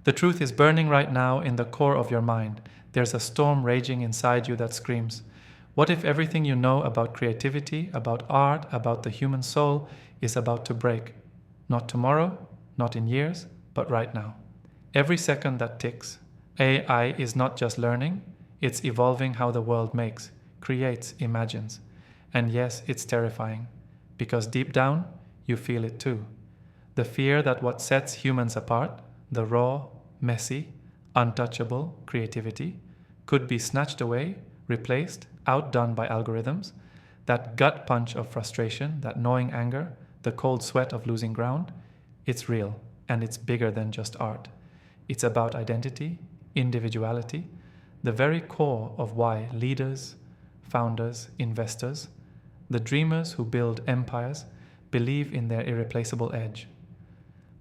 The truth is burning right now in the core of your mind. There's a storm raging inside you that screams, what if everything you know about creativity, about art, about the human soul is about to break? Not tomorrow, not in years, but right now. Every second that ticks, AI is not just learning, it's evolving how the world makes, creates, imagines. And yes, it's terrifying, because deep down, you feel it too. The fear that what sets humans apart, the raw, messy, untouchable creativity, could be snatched away, replaced, outdone by algorithms. That gut punch of frustration, that gnawing anger, the cold sweat of losing ground, it's real, and it's bigger than just art. It's about identity, individuality, the very core of why leaders, founders, investors, the dreamers who build empires, believe in their irreplaceable edge.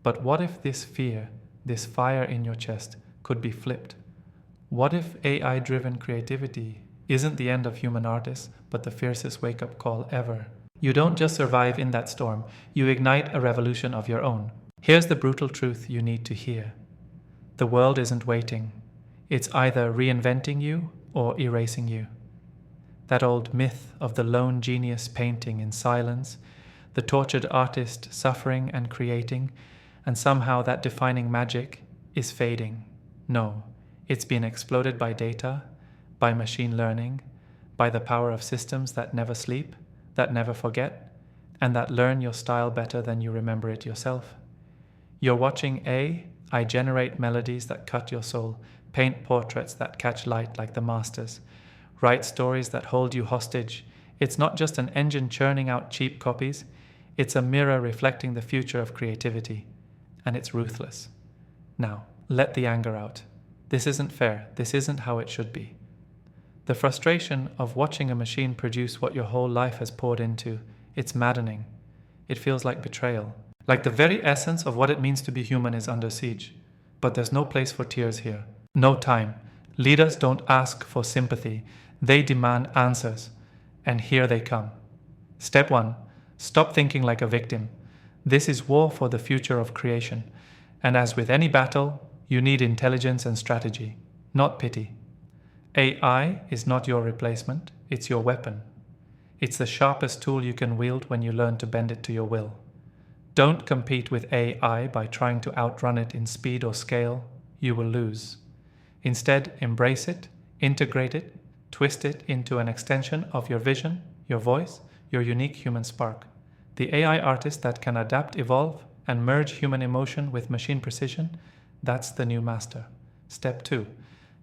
But what if this fear, this fire in your chest, could be flipped? What if AI-driven creativity isn't the end of human artists, but the fiercest wake-up call ever? You don't just survive in that storm, you ignite a revolution of your own. Here's the brutal truth you need to hear. The world isn't waiting. It's either reinventing you or erasing you. That old myth of the lone genius painting in silence, the tortured artist suffering and creating, and somehow that defining magic is fading. No, it's been exploded by data, by machine learning, by the power of systems that never sleep, that never forget, and that learn your style better than you remember it yourself. You're watching I generate melodies that cut your soul, paint portraits that catch light like the masters, write stories that hold you hostage. It's not just an engine churning out cheap copies, it's a mirror reflecting the future of creativity, and it's ruthless. Now, let the anger out. This isn't fair, this isn't how it should be. The frustration of watching a machine produce what your whole life has poured into, it's maddening. It feels like betrayal. Like the very essence of what it means to be human is under siege. But there's no place for tears here. No time. Leaders don't ask for sympathy. They demand answers. And here they come. Step 1. Stop thinking like a victim. This is war for the future of creation. And as with any battle, you need intelligence and strategy, not pity. AI is not your replacement. It's your weapon. It's the sharpest tool you can wield when you learn to bend it to your will. Don't compete with AI by trying to outrun it in speed or scale. You will lose. Instead, embrace it, integrate it, twist it into an extension of your vision, your voice, your unique human spark. The AI artist that can adapt, evolve, and merge human emotion with machine precision, that's the new master. Step 2.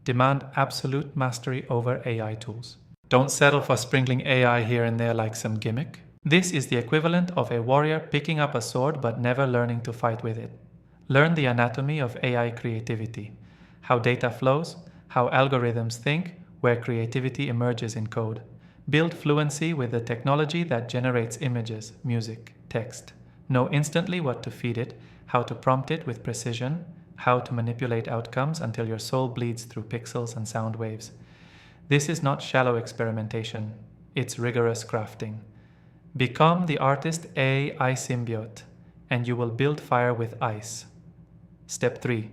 Demand absolute mastery over AI tools. Don't settle for sprinkling AI here and there like some gimmick. This is the equivalent of a warrior picking up a sword but never learning to fight with it. Learn the anatomy of AI creativity, how data flows, how algorithms think, where creativity emerges in code. Build fluency with the technology that generates images, music, text. Know instantly what to feed it, how to prompt it with precision, how to manipulate outcomes until your soul bleeds through pixels and sound waves. This is not shallow experimentation, it's rigorous crafting. Become the artist AI symbiote, and you will build fire with ice. Step 3.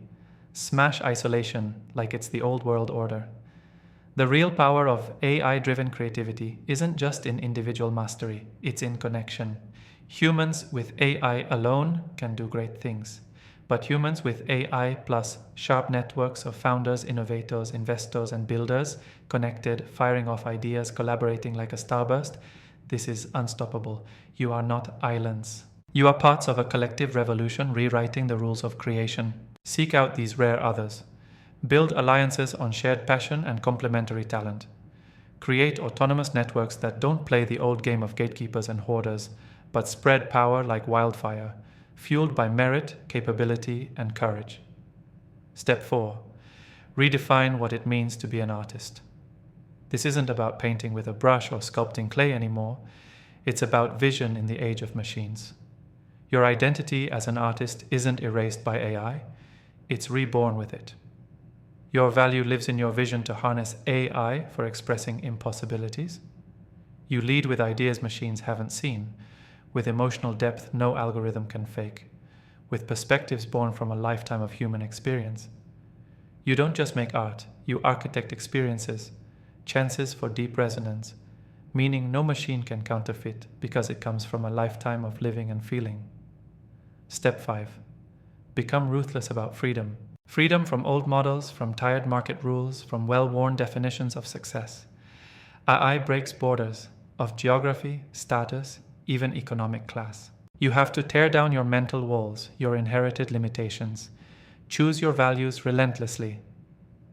Smash isolation like it's the old world order. The real power of AI-driven creativity isn't just in individual mastery, it's in connection. Humans with AI alone can do great things, but humans with AI plus sharp networks of founders, innovators, investors, and builders, connected, firing off ideas, collaborating like a starburst, this is unstoppable. You are not islands. You are parts of a collective revolution rewriting the rules of creation. Seek out these rare others. Build alliances on shared passion and complementary talent. Create autonomous networks that don't play the old game of gatekeepers and hoarders, but spread power like wildfire, fueled by merit, capability, and courage. Step 4. Redefine what it means to be an artist. This isn't about painting with a brush or sculpting clay anymore. It's about vision in the age of machines. Your identity as an artist isn't erased by AI. It's reborn with it. Your value lives in your vision to harness AI for expressing impossibilities. You lead with ideas machines haven't seen, with emotional depth no algorithm can fake, with perspectives born from a lifetime of human experience. You don't just make art, you architect experiences, chances for deep resonance, meaning no machine can counterfeit because it comes from a lifetime of living and feeling. Step 5. Become ruthless about freedom. Freedom from old models, from tired market rules, from well-worn definitions of success. AI breaks borders of geography, status, even economic class. You have to tear down your mental walls, your inherited limitations. Choose your values relentlessly.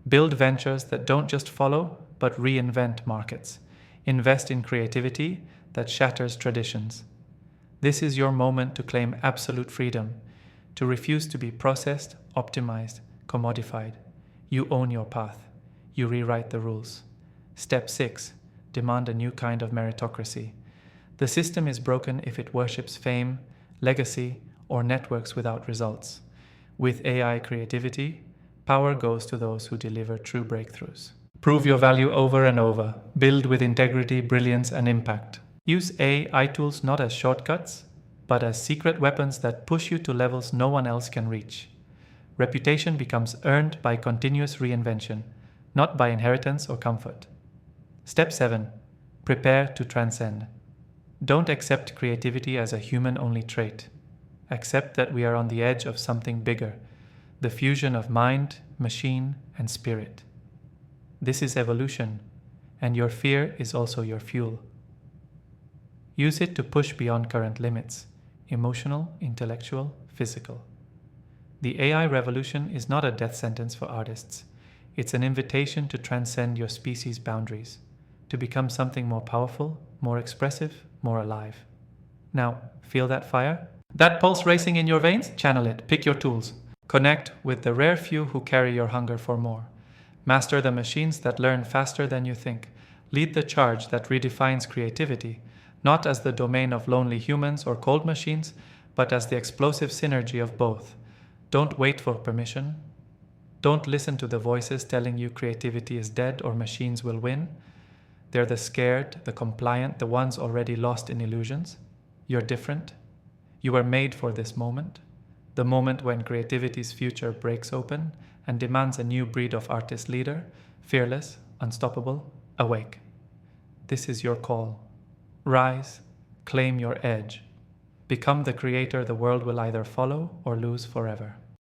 Build ventures that don't just follow, but reinvent markets. Invest in creativity that shatters traditions. This is your moment to claim absolute freedom, to refuse to be processed, optimized, commodified. You own your path. You rewrite the rules. Step 6. Demand a new kind of meritocracy. The system is broken if it worships fame, legacy, or networks without results. With AI creativity, power goes to those who deliver true breakthroughs. Prove your value over and over. Build with integrity, brilliance, and impact. Use AI tools not as shortcuts, but as secret weapons that push you to levels no one else can reach. Reputation becomes earned by continuous reinvention, not by inheritance or comfort. Step 7. Prepare to transcend. Don't accept creativity as a human-only trait. Accept that we are on the edge of something bigger, the fusion of mind, machine, and spirit. This is evolution, and your fear is also your fuel. Use it to push beyond current limits, emotional, intellectual, physical. The AI revolution is not a death sentence for artists. It's an invitation to transcend your species' boundaries, to become something more powerful, more expressive, more alive. Now, feel that fire? That pulse racing in your veins? Channel it. Pick your tools. Connect with the rare few who carry your hunger for more. Master the machines that learn faster than you think. Lead the charge that redefines creativity, not as the domain of lonely humans or cold machines, but as the explosive synergy of both. Don't wait for permission. Don't listen to the voices telling you creativity is dead or machines will win. They're the scared, the compliant, the ones already lost in illusions. You're different. You were made for this moment, the moment when creativity's future breaks open and demands a new breed of artist leader, fearless, unstoppable, awake. This is your call. Rise, claim your edge. Become the creator the world will either follow or lose forever.